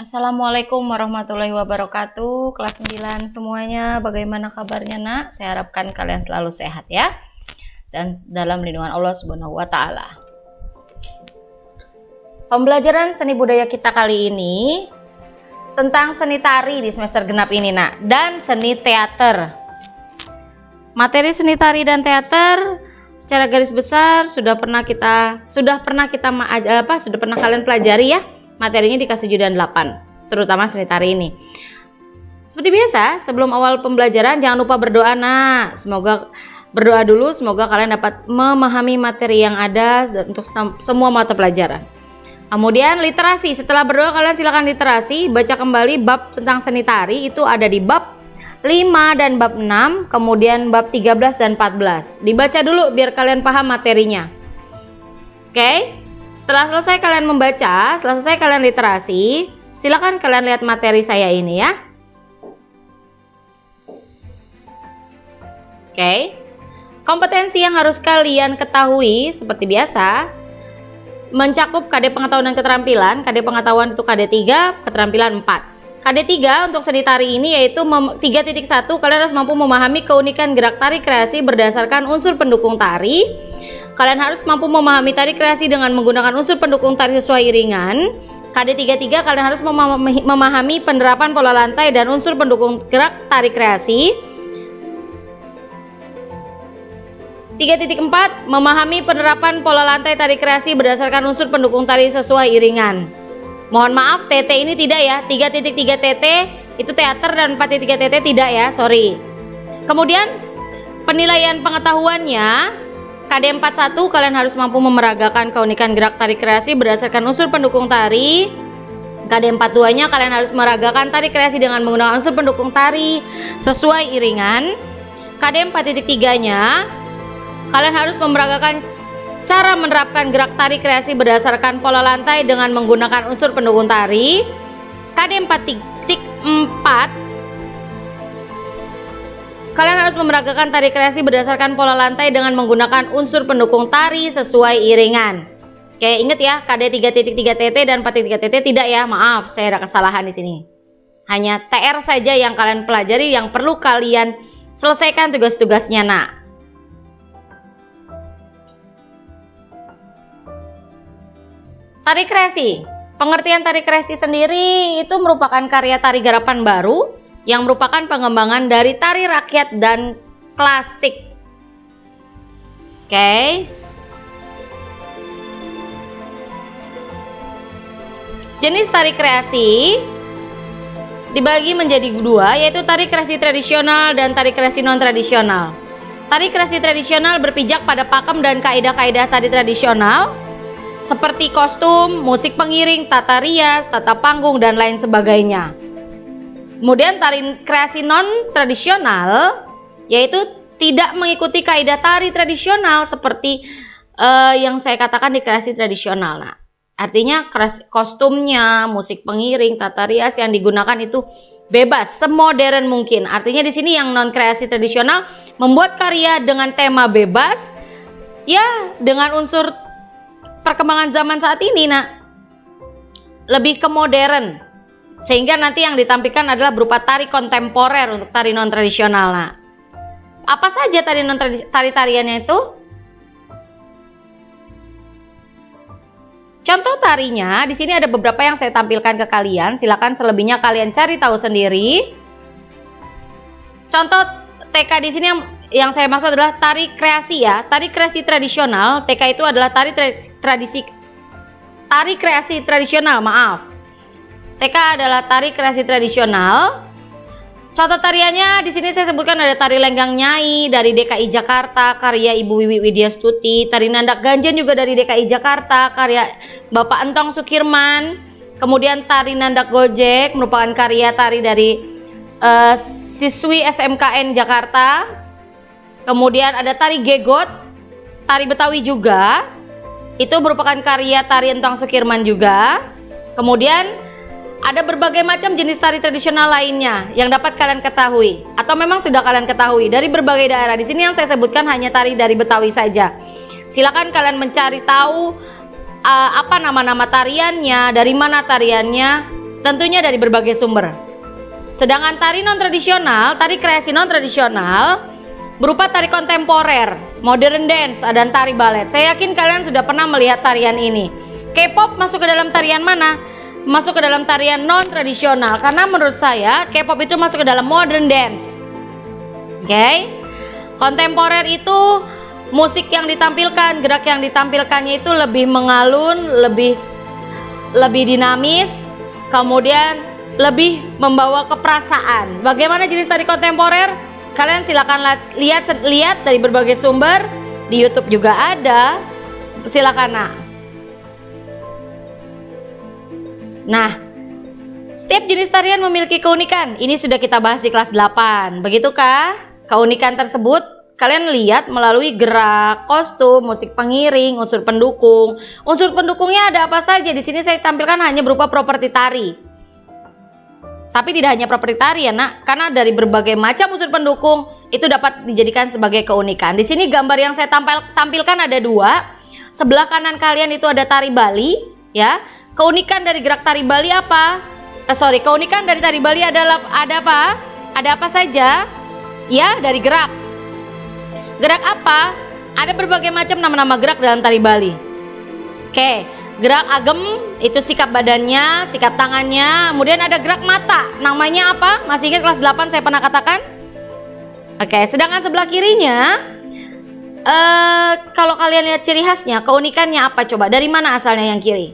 Assalamualaikum warahmatullahi wabarakatuh. Kelas 9 semuanya, bagaimana kabarnya nak? Saya harapkan kalian selalu sehat ya, dan dalam lindungan Allah Subhanahu wa Ta'ala. Pembelajaran seni budaya kita kali ini tentang seni tari di semester genap ini nak, dan seni teater. Materi seni tari dan teater secara garis besar sudah pernah kalian pelajari ya. Materinya di kelas 7 dan 8, terutama seni tari ini. Seperti biasa, sebelum awal pembelajaran jangan lupa berdoa nak. Berdoa dulu, semoga kalian dapat memahami materi yang ada untuk semua mata pelajaran. Kemudian literasi, setelah berdoa kalian silakan literasi, baca kembali bab tentang seni tari, itu ada di bab 5 dan bab 6, kemudian bab 13 dan 14. Dibaca dulu biar kalian paham materinya. Oke? Setelah selesai kalian membaca, setelah selesai kalian literasi, silakan kalian lihat materi saya ini ya. Oke. Kompetensi yang harus kalian ketahui seperti biasa mencakup KD pengetahuan dan keterampilan. KD pengetahuan itu KD 3, keterampilan 4. KD 3 untuk seni tari ini yaitu 3.1, kalian harus mampu memahami keunikan gerak tari kreasi berdasarkan unsur pendukung tari. Kalian harus mampu memahami tari kreasi dengan menggunakan unsur pendukung tari sesuai iringan. KD 33 kalian harus memahami penerapan pola lantai dan unsur pendukung gerak tari kreasi. 3.4 memahami penerapan pola lantai tari kreasi berdasarkan unsur pendukung tari sesuai iringan. Mohon maaf, TT ini tidak ya. 3.3 TT itu teater dan 4.3 TT tidak ya, sorry. Kemudian penilaian pengetahuannya KD 41 kalian harus mampu memeragakan keunikan gerak tari kreasi berdasarkan unsur pendukung tari. KD 42 nya kalian harus meragakan tari kreasi dengan menggunakan unsur pendukung tari sesuai iringan. KD 4.3 nya kalian harus memeragakan cara menerapkan gerak tari kreasi berdasarkan pola lantai dengan menggunakan unsur pendukung tari. KD 4.4 kalian harus memeragakan tari kreasi berdasarkan pola lantai dengan menggunakan unsur pendukung tari sesuai iringan. Oke, ingat ya, KD 3.3 TT dan 4.3 TT tidak ya. Maaf, saya ada kesalahan di sini. Hanya TR saja yang kalian pelajari, yang perlu kalian selesaikan tugas-tugasnya nak. Tari kreasi. Pengertian tari kreasi sendiri itu merupakan karya tari garapan baru yang merupakan pengembangan dari tari rakyat dan klasik. Oke. Jenis tari kreasi dibagi menjadi dua, yaitu tari kreasi tradisional dan tari kreasi non-tradisional. Tari kreasi tradisional berpijak pada pakem dan kaidah-kaidah tari tradisional seperti kostum, musik pengiring, tata rias, tata panggung, dan lain sebagainya. Kemudian tari kreasi non-tradisional yaitu tidak mengikuti kaidah tari tradisional seperti yang saya katakan di kreasi tradisional. Nah, artinya kostumnya, musik pengiring, tata rias yang digunakan itu bebas, semodern mungkin. Artinya di sini yang non-kreasi tradisional membuat karya dengan tema bebas, ya dengan unsur perkembangan zaman saat ini, nah lebih ke modern. Sehingga nanti yang ditampilkan adalah berupa tari kontemporer untuk tari non-tradisional. Nah, apa saja tari-tariannya itu? Contoh tarinya, di sini ada beberapa yang saya tampilkan ke kalian. Silakan selebihnya kalian cari tahu sendiri. Contoh TK di sini yang saya maksud adalah tari kreasi ya. Tari kreasi tradisional, TK itu adalah tari kreasi tradisional, maaf. TK adalah tari kreasi tradisional. Contoh tariannya di sini saya sebutkan ada tari Lenggang Nyai dari DKI Jakarta karya Ibu Wiwi Widyastuti, tari Nandak Ganjen juga dari DKI Jakarta karya Bapak Entong Sukirman. Kemudian tari Nandak Gojek merupakan karya tari dari siswi SMKN Jakarta. Kemudian ada tari Gegot, tari Betawi juga. Itu merupakan karya tari Entong Sukirman juga. Kemudian ada berbagai macam jenis tari tradisional lainnya yang dapat kalian ketahui atau memang sudah kalian ketahui dari berbagai daerah. Di sini yang saya sebutkan hanya tari dari Betawi saja. Silakan kalian mencari tahu apa nama-nama tariannya, dari mana tariannya, Tentunya dari berbagai sumber. Sedangkan tari non-tradisional, tari kreasi non-tradisional berupa tari kontemporer, modern dance, dan tari balet. Saya yakin kalian sudah pernah melihat tarian ini. K-pop masuk ke dalam tarian mana? Masuk ke dalam tarian non-tradisional, karena menurut saya K-pop itu masuk ke dalam modern dance. Oke? Kontemporer itu musik yang ditampilkan, gerak yang ditampilkannya itu lebih mengalun, lebih dinamis, kemudian lebih membawa keperasaan. Bagaimana jenis tari kontemporer? Kalian silakan lihat dari berbagai sumber, di YouTube juga ada. Silakan. Nah, setiap jenis tarian memiliki keunikan. Ini sudah kita bahas di kelas 8. Begitukah? Keunikan tersebut kalian lihat melalui gerak, kostum, musik pengiring, unsur pendukung. Unsur pendukungnya ada apa saja? Di sini saya tampilkan hanya berupa properti tari. Tapi tidak hanya properti tari ya nak, karena dari berbagai macam unsur pendukung itu dapat dijadikan sebagai keunikan. Di sini gambar yang saya tampilkan ada 2. Sebelah kanan kalian itu ada tari Bali, ya. Keunikan dari gerak tari Bali apa? Keunikan dari tari Bali adalah ada apa? Ada apa saja? Ya, dari gerak. Gerak apa? Ada berbagai macam nama-nama gerak dalam tari Bali. Oke, gerak agem itu sikap badannya, sikap tangannya. Kemudian ada gerak mata. Namanya apa? Masih ingat kelas 8 saya pernah katakan? Oke, sedangkan sebelah kirinya kalau kalian lihat ciri khasnya, keunikannya apa coba? Dari mana asalnya yang kiri?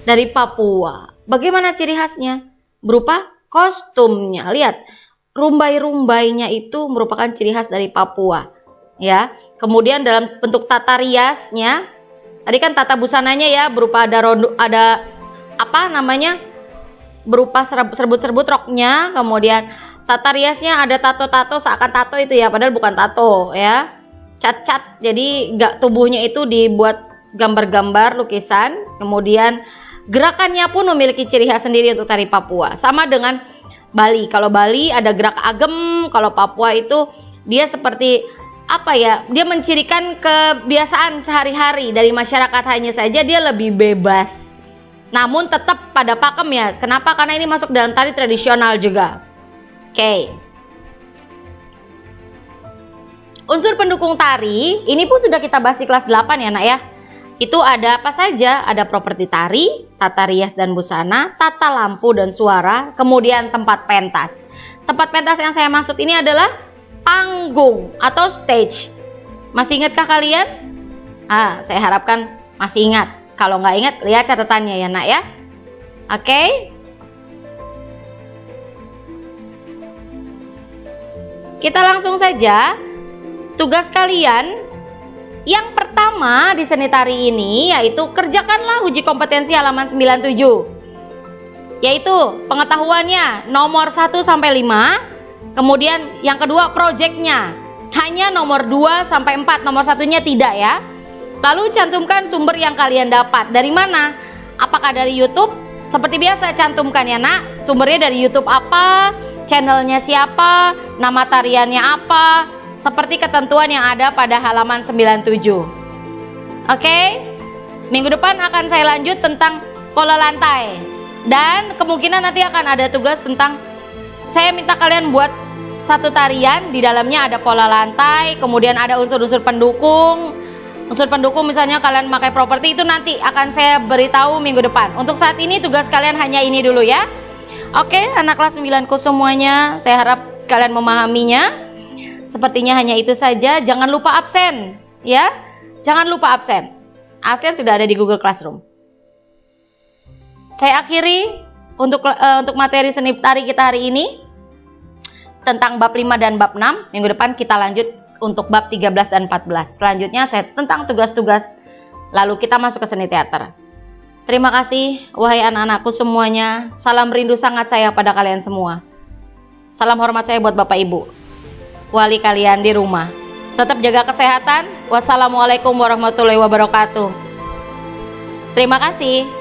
Dari Papua. Bagaimana ciri khasnya? Berupa kostumnya. Lihat. Rumbai-rumbainya itu merupakan ciri khas dari Papua, ya. Kemudian dalam bentuk tata riasnya, tadi kan tata busananya ya berupa ada apa namanya, berupa serbut-serbut roknya. Kemudian tata riasnya ada tato-tato, seakan tato itu ya, padahal bukan tato ya, cat-cat. Jadi tubuhnya itu dibuat gambar-gambar lukisan. Kemudian gerakannya pun memiliki ciri khas sendiri untuk tari Papua, sama dengan Bali. Kalau Bali ada gerak agem, kalau Papua itu dia seperti apa ya? Dia mencirikan kebiasaan sehari-hari dari masyarakat, hanya saja dia lebih bebas. Namun tetap pada pakem ya. Kenapa? Karena ini masuk dalam tari tradisional juga. Oke. Unsur pendukung tari ini pun sudah kita bahas di kelas 8 ya nak ya. Itu ada apa saja? Ada properti tari, tata rias dan busana, tata lampu dan suara, kemudian tempat pentas. Tempat pentas yang saya maksud ini adalah panggung atau stage. Masih ingatkah kalian? Saya harapkan masih ingat. Kalau nggak ingat, lihat catatannya ya nak ya. Oke. Kita langsung saja. Tugas kalian yang pertama di seni tari ini yaitu kerjakanlah uji kompetensi halaman 97. Yaitu pengetahuannya nomor 1 sampai 5. Kemudian yang kedua proyeknya hanya nomor 2 sampai 4, nomor satunya tidak ya. Lalu cantumkan sumber yang kalian dapat. Dari mana? Apakah dari YouTube? Seperti biasa cantumkan ya nak. Sumbernya dari YouTube apa? Channelnya siapa? Nama tariannya apa? Seperti ketentuan yang ada pada halaman 97. Oke? Minggu depan akan saya lanjut tentang pola lantai. Dan kemungkinan nanti akan ada tugas tentang, saya minta kalian buat satu tarian, di dalamnya ada pola lantai, kemudian ada unsur-unsur pendukung. Unsur pendukung misalnya kalian pakai properti, itu nanti akan saya beritahu minggu depan. Untuk saat ini tugas kalian hanya ini dulu ya. Oke, anak kelas 9ku semuanya, saya harap kalian memahaminya. Sepertinya hanya itu saja. Jangan lupa absen ya. Jangan lupa absen. Absen sudah ada di Google Classroom. Saya akhiri untuk materi seni tari kita hari ini tentang bab 5 dan bab 6. Minggu depan kita lanjut untuk bab 13 dan 14. Selanjutnya saya tentang tugas-tugas. Lalu kita masuk ke seni teater. Terima kasih wahai anak-anakku semuanya. Salam rindu sangat saya pada kalian semua. Salam hormat saya buat Bapak Ibu, wali kalian di rumah. Tetap jaga kesehatan. Wassalamualaikum warahmatullahi wabarakatuh. Terima kasih.